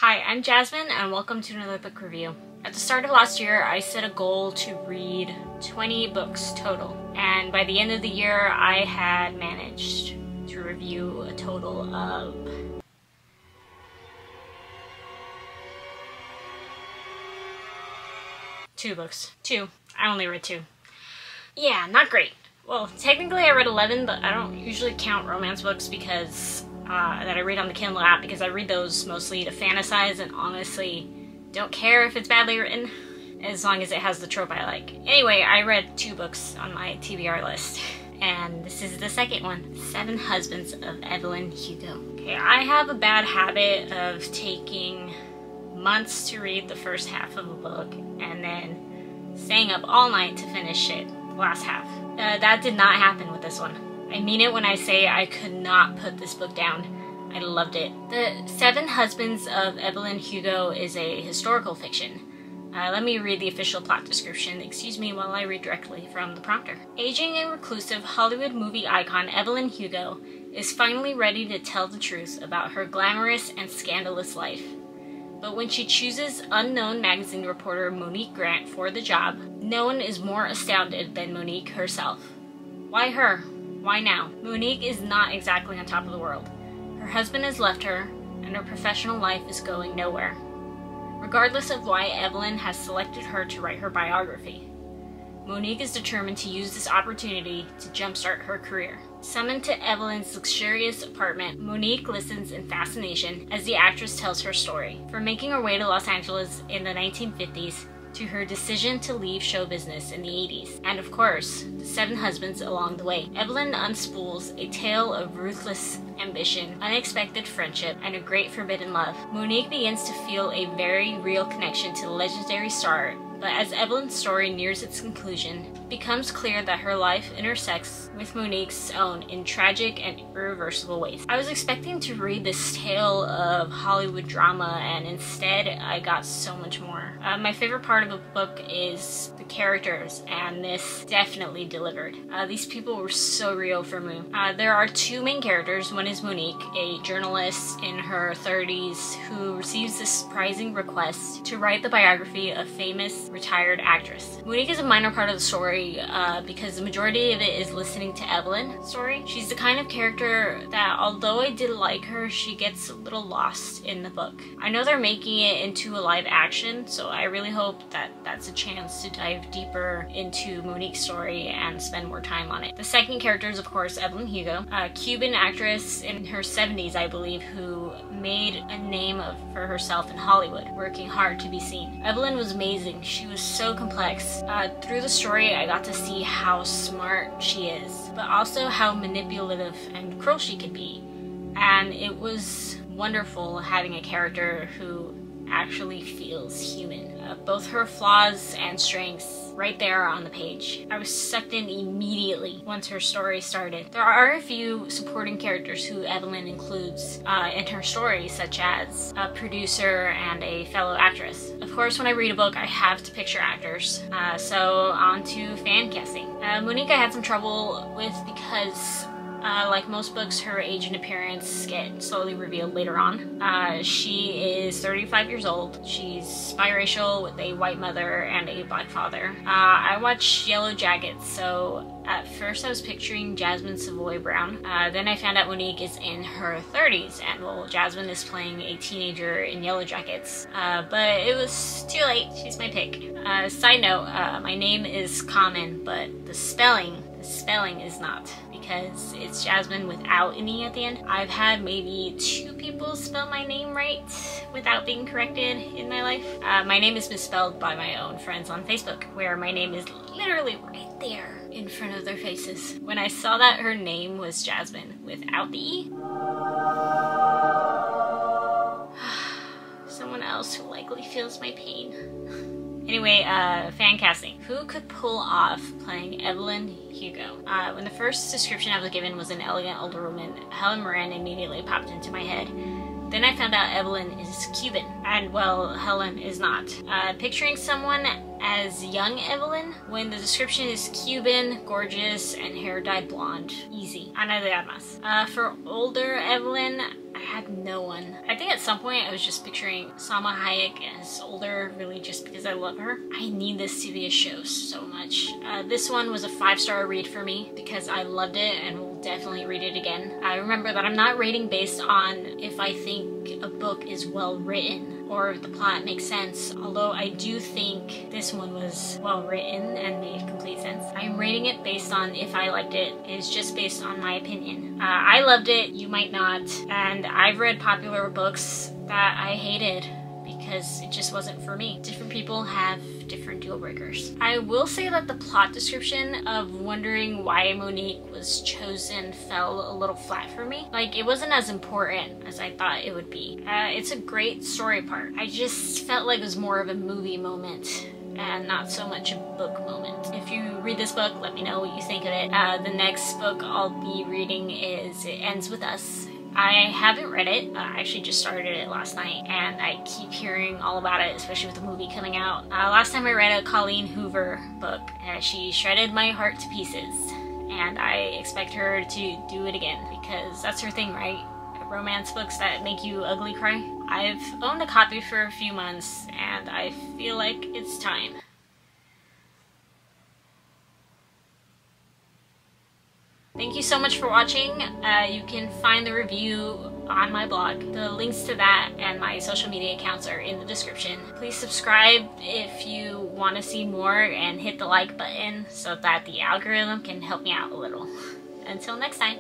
Hi, I'm Jasmine and welcome to another book review. At the start of last year, I set a goal to read 20 books total, and by the end of the year, I had managed to review a total of 2 books. 2. I only read 2. Yeah, not great. Well, technically I read 11, but I don't usually count romance books because that I read on the Kindle app, because I read those mostly to fantasize and honestly don't care if it's badly written as long as it has the trope I like. Anyway, I read 2 books on my TBR list and this is the second one, 7 Husbands of Evelyn Hugo. Okay, I have a bad habit of taking months to read the first half of a book and then staying up all night to finish it, the last half. That did not happen with this one. I mean it when I say I could not put this book down. I loved it. The 7 Husbands of Evelyn Hugo is a historical fiction. Let me read the official plot description. Excuse me while I read directly from the prompter. Aging and reclusive Hollywood movie icon Evelyn Hugo is finally ready to tell the truth about her glamorous and scandalous life. But when she chooses unknown magazine reporter Monique Grant for the job, no one is more astounded than Monique herself. Why her? Why now? Monique is not exactly on top of the world. Her husband has left her, and her professional life is going nowhere. Regardless of why Evelyn has selected her to write her biography, Monique is determined to use this opportunity to jumpstart her career. Summoned to Evelyn's luxurious apartment, Monique listens in fascination as the actress tells her story. From making her way to Los Angeles in the 1950s, to her decision to leave show business in the 80s, and of course, the 7 husbands along the way. Evelyn unspools a tale of ruthless ambition, unexpected friendship, and a great forbidden love. Monique begins to feel a very real connection to the legendary star, but as Evelyn's story nears its conclusion, it becomes clear that her life intersects with Monique's own in tragic and irreversible ways. I was expecting to read this tale of Hollywood drama, and instead I got so much more. My favorite part of the book is the characters, and this definitely delivered. These people were so real for me. There are 2 main characters. One is Monique, a journalist in her 30s who receives this surprising request to write the biography of famous retired actress. Monique is a minor part of the story because the majority of it is listening to Evelyn's story. She's the kind of character that, although I did like her, she gets a little lost in the book. I know they're making it into a live action, so I really hope that that's a chance to dive deeper into Monique's story and spend more time on it. The second character is, of course, Evelyn Hugo, a Cuban actress in her 70s, I believe, who made a name for herself in Hollywood, working hard to be seen. Evelyn was amazing. She was so complex. Through the story, I got to see how smart she is, but also how manipulative and cruel she could be. And it was wonderful having a character who actually feels human. Both her flaws and strengths right there on the page. I was sucked in immediately once her story started. There are a few supporting characters who Evelyn includes in her story, such as a producer and a fellow actress. Of course, when I read a book, I have to picture actors, so on to fan casting. Monique I had some trouble with because like most books, her age and appearance get slowly revealed later on. She is 35 years old. She's biracial with a white mother and a black father. I watched Yellow Jackets, so at first I was picturing Jasmine Savoy Brown. Then I found out Monique is in her 30s, and well, Jasmine is playing a teenager in Yellow Jackets. But it was too late. She's my pick. Side note, my name is common, but the spelling is not, because it's Jasmine without an E at the end. I've had maybe 2 people spell my name right without being corrected in my life. My name is misspelled by my own friends on Facebook, where my name is literally right there in front of their faces. When I saw that her name was Jasmine without the E, someone else who likely feels my pain. Anyway, fan casting. Who could pull off playing Evelyn Hugo? When the first description I was given was an elegant older woman, Helen Mirren immediately popped into my head. Then I found out Evelyn is Cuban, and well, Helen is not. Picturing someone as young Evelyn, when the description is Cuban, gorgeous, and hair dyed blonde. Easy. Ana de Armas. For older Evelyn, I had no one. I think at some point I was just picturing Salma Hayek as older, really just because I love her. I need this to be a show so much. This one was a 5-star read for me because I loved it and will definitely read it again. I remember that I'm not rating based on if I think a book is well written or if the plot makes sense, although I do think this one was well written and made complete sense. I'm rating it based on if I liked it. It's just based on my opinion. I loved it, you might not, and I've read popular books that I hated because it just wasn't for me. Different people have different deal breakers. I will say that the plot description of wondering why Monique was chosen fell a little flat for me. Like, it wasn't as important as I thought it would be. It's a great story part. I just felt like it was more of a movie moment and not so much a book moment. If you read this book, let me know what you think of it. The next book I'll be reading is It Ends With Us. I haven't read it. I actually just started it last night and I keep hearing all about it, especially with the movie coming out. Last time I read a Colleen Hoover book, she shredded my heart to pieces, and I expect her to do it again because that's her thing, right? Romance books that make you ugly cry. I've owned a copy for a few months and I feel like it's time. Thank you so much for watching. You can find the review on my blog. The links to that and my social media accounts are in the description. Please subscribe if you want to see more and hit the like button so that the algorithm can help me out a little. Until next time.